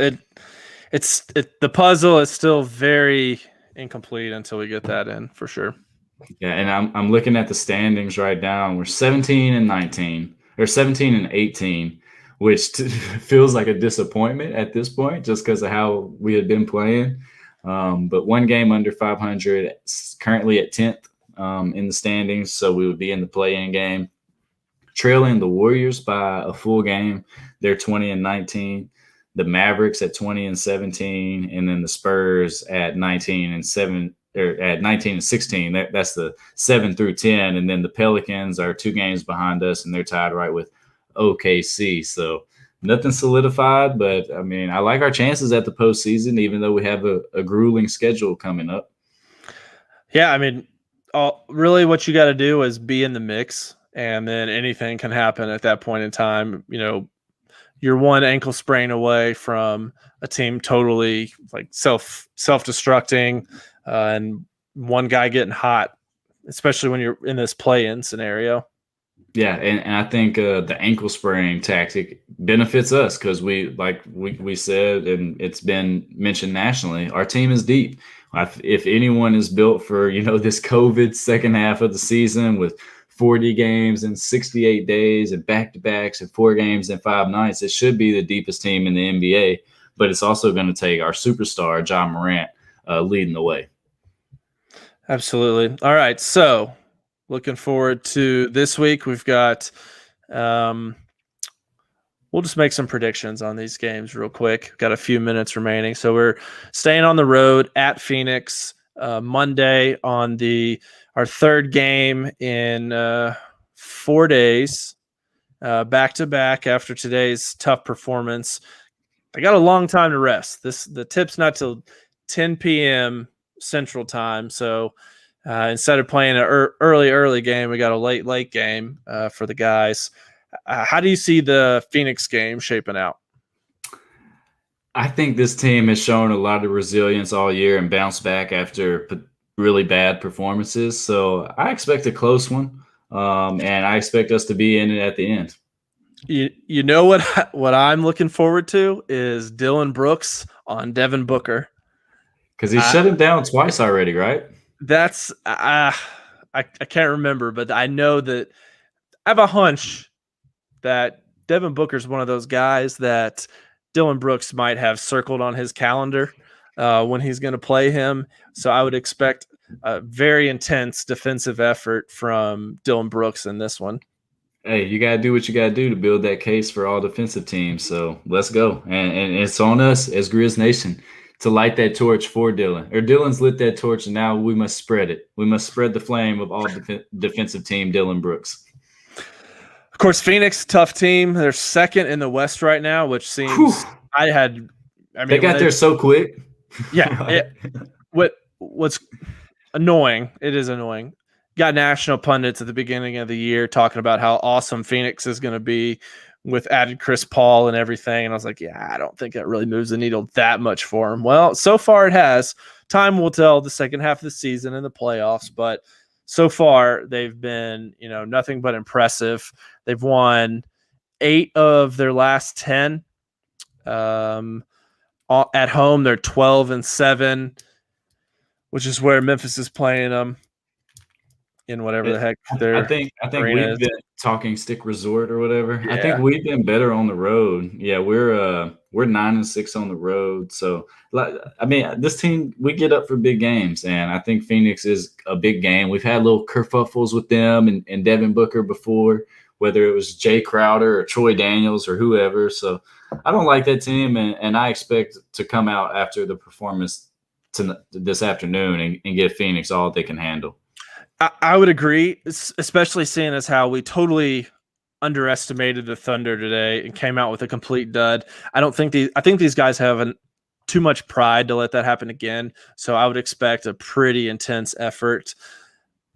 the puzzle is still very incomplete until we get that in, for sure. Yeah, and I'm looking at the standings right now, and we're 17-19 or 17-18, which feels like a disappointment at this point, just because of how we had been playing. But one game under 500, currently at 10th in the standings, so we would be in the play-in game, trailing the Warriors by a full game. They're 20-19. The Mavericks at 20-17, and then the Spurs at 19-7 or at 19-16. That's the 7 through 10, and then the Pelicans are 2 games behind us, and they're tied right with OKC. So nothing solidified, but I mean, I like our chances at the postseason, even though we have a grueling schedule coming up. Yeah, I mean, really, what you got to do is be in the mix, and then anything can happen at that point in time. You know, you're one ankle sprain away from a team totally like self-destructing, and one guy getting hot, especially when you're in this play-in scenario. Yeah, and I think the ankle sprain tactic benefits us because we said, and it's been mentioned nationally, our team is deep. If anyone is built for this COVID second half of the season with 40 games in 68 days and back-to-backs and 4 games in 5 nights, it should be the deepest team in the NBA. But it's also going to take our superstar, John Morant, leading the way. Absolutely. All right, so looking forward to this week. We've got we'll just make some predictions on these games real quick. Got a few minutes remaining. So we're staying on the road at Phoenix Monday on our third game in 4 days, back-to-back after today's tough performance. I got a long time to rest. The tip's not till 10 p.m. Central Time, so instead of playing an early game, we got a late game for the guys. How do you see the Phoenix game shaping out? I think this team has shown a lot of resilience all year and bounced back after really bad performances. So I expect a close one, and I expect us to be in it at the end. You know what I'm looking forward to is Dillon Brooks on Devin Booker. Because he shut him down twice already, right? That's I can't remember, but I know that I have a hunch that Devin Booker's one of those guys that Dillon Brooks might have circled on his calendar when he's going to play him. So I would expect a very intense defensive effort from Dillon Brooks in this one. Hey, you got to do what you got to do to build that case for all defensive teams. So let's go. And it's on us as Grizz Nation to light that torch for Dillon. Or Dillon's lit that torch, and now we must spread it. We must spread the flame of all defensive team Dillon Brooks. Of course, Phoenix, tough team. They're second in the West right now, which seems they got there so quick. Yeah. What's annoying, it is annoying. Got national pundits at the beginning of the year talking about how awesome Phoenix is going to be with added Chris Paul and everything. And I was like, yeah, I don't think that really moves the needle that much for them. Well, so far it has. Time will tell the second half of the season and the playoffs, but so far they've been, nothing but impressive. They've won 8 of their last 10. At home, they're 12-7, which is where Memphis is playing them. in whatever the heck their I think arena we've is. been Talking Stick Resort or whatever. I think Yeah. we've been better on the road. Yeah, we're 9-6 on the road. So like, I mean, this team, we get up for big games, and I think Phoenix is a big game. We've had little kerfuffles with them and Devin Booker before, whether it was Jay Crowder or Troy Daniels or whoever. So I don't like that team, and I expect to come out after the performance this afternoon and give Phoenix all they can handle. I would agree, especially seeing as how we totally underestimated the Thunder today and came out with a complete dud. I think these guys have too much pride to let that happen again. So I would expect a pretty intense effort.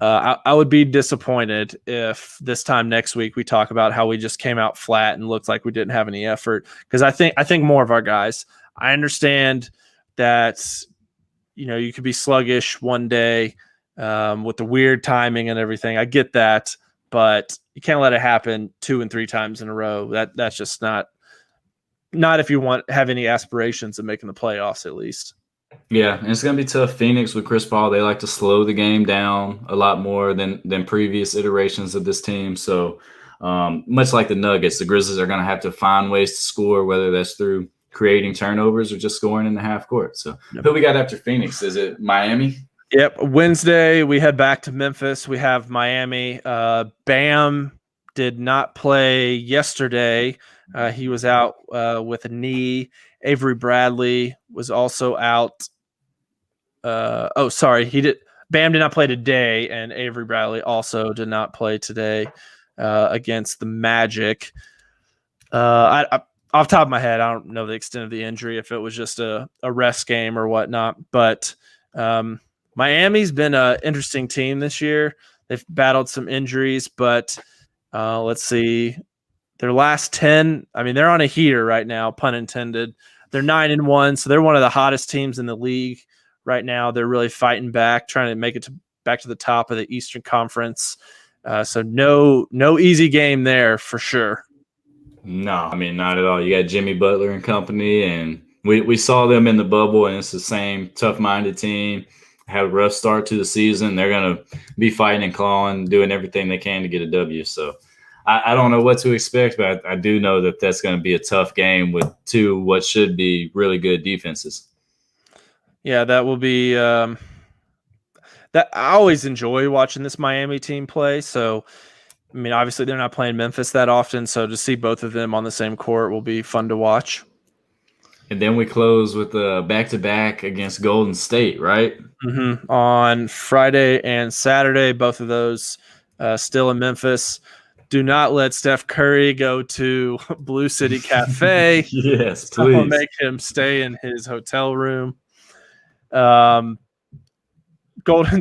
I would be disappointed if this time next week we talk about how we just came out flat and looked like we didn't have any effort. Because I think more of our guys. I understand that you could be sluggish one day with the weird timing and everything. I get that, but you can't let it happen 2 and 3 times in a row. That's just not if you have any aspirations of making the playoffs at least. Yeah, and it's gonna be tough. Phoenix with Chris Paul, they like to slow the game down a lot more than previous iterations of this team. So much like the Nuggets, the Grizzlies are gonna have to find ways to score, whether that's through creating turnovers or just scoring in the half court. So who we got after Phoenix? Is it Miami? Yep. Wednesday we head back to Memphis. We have Miami. Bam did not play yesterday. He was out with a knee. Avery Bradley was also out. Bam did not play today, and Avery Bradley also did not play today against the Magic. Off the top of my head, I don't know the extent of the injury, if it was just a rest game or whatnot. But Miami's been an interesting team this year. They've battled some injuries, but let's see. Their last 10, I mean, they're on a heater right now, pun intended. They're 9-1, so they're one of the hottest teams in the league right now. They're really fighting back, trying to make it back to the top of the Eastern Conference. So no easy game there for sure. No, I mean, not at all. You got Jimmy Butler and company, and we saw them in the bubble, and it's the same tough-minded team. Had a rough start to the season. They're going to be fighting and clawing, doing everything they can to get a W. So I don't know what to expect, but I do know that that's going to be a tough game with two what should be really good defenses. Yeah, that will be that. I always enjoy watching this Miami team play. So, I mean, obviously they're not playing Memphis that often, so to see both of them on the same court will be fun to watch. And then we close with a back-to-back against Golden State, right? Mm-hmm. On Friday and Saturday, both of those still in Memphis. Do not let Steph Curry go to Blue City Cafe. Yes, please. Someone make him stay in his hotel room. Golden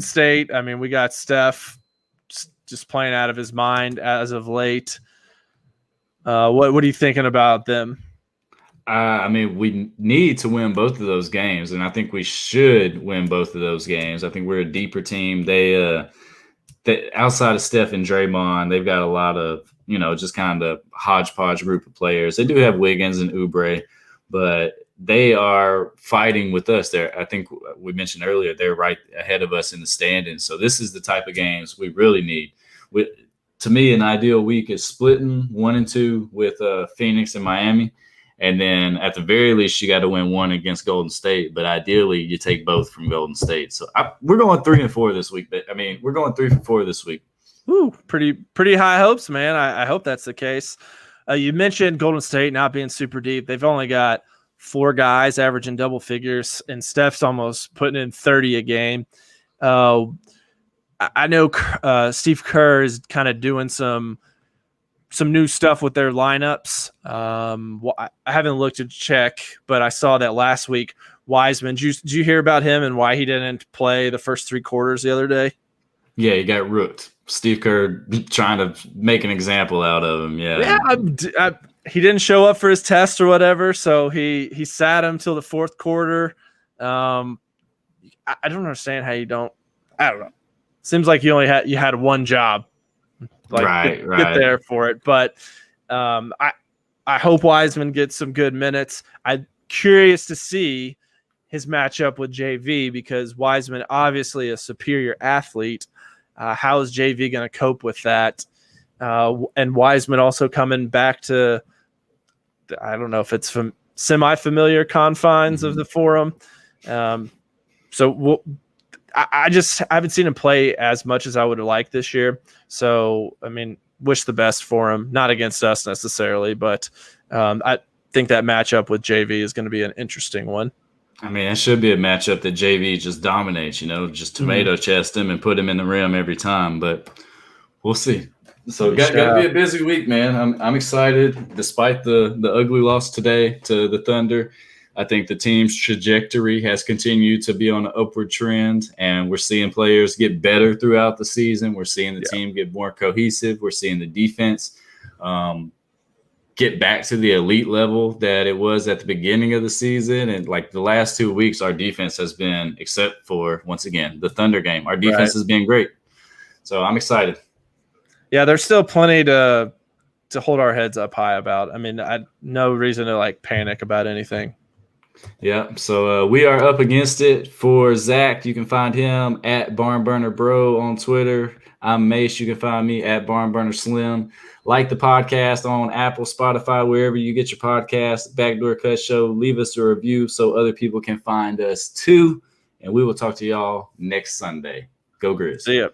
State, I mean, we got Steph just playing out of his mind as of late. What are you thinking about them? I mean, we need to win both of those games, and I think we should win both of those games. I think we're a deeper team. They outside of Steph and Draymond, they've got a lot of, just kind of hodgepodge group of players. They do have Wiggins and Oubre, but they are fighting with us there. I think we mentioned earlier, they're right ahead of us in the standings. So this is the type of games we really need. To me, an ideal week is splitting 1 and 2 with Phoenix and Miami. And then at the very least, you got to win one against Golden State. But ideally, you take both from Golden State. So we're going 3-4 this week. But I mean, we're going 3 for 4 this week. Ooh, pretty high hopes, man. I hope that's the case. You mentioned Golden State not being super deep. They've only got 4 guys averaging double figures, and Steph's almost putting in 30 a game. I know Steve Kerr is kind of doing some new stuff with their lineups. I haven't looked to check, but I saw that last week. Wiseman, did you hear about him and why he didn't play the first 3 quarters the other day? Yeah, he got rooked. Steve Kerr trying to make an example out of him. Yeah. He didn't show up for his test or whatever, so he sat him till the 4th quarter. I don't understand how you don't. I don't know. Seems like you had one job. Get there for it. But I hope Wiseman gets some good minutes. I'm curious to see his matchup with JV because Wiseman obviously a superior athlete. How is JV going to cope with that? And Wiseman also coming back to, I don't know if it's from semi-familiar confines of the forum. I haven't seen him play as much as I would have liked this year. So, I mean, wish the best for him. Not against us necessarily, but I think that matchup with JV is going to be an interesting one. I mean, it should be a matchup that JV just dominates, just tomato chest him and put him in the rim every time. But we'll see. So got to be a busy week, man. I'm excited. Despite the ugly loss today to the Thunder, I think the team's trajectory has continued to be on an upward trend, and we're seeing players get better throughout the season. We're seeing the team get more cohesive. We're seeing the defense get back to the elite level that it was at the beginning of the season. And like the last 2 weeks, our defense has been, except for, once again, the Thunder game, our defense has been great. So I'm excited. Yeah, there's still plenty to hold our heads up high about. I mean, no reason to panic about anything. Yeah, so we are up against it. For Zach, you can find him at BarnBurnerBro on Twitter. I'm Mace. You can find me at BarnBurnerSlim. Like the podcast on Apple, Spotify, wherever you get your podcast, Backdoor Cut Show. Leave us a review so other people can find us too. And we will talk to y'all next Sunday. Go Grizz. See ya.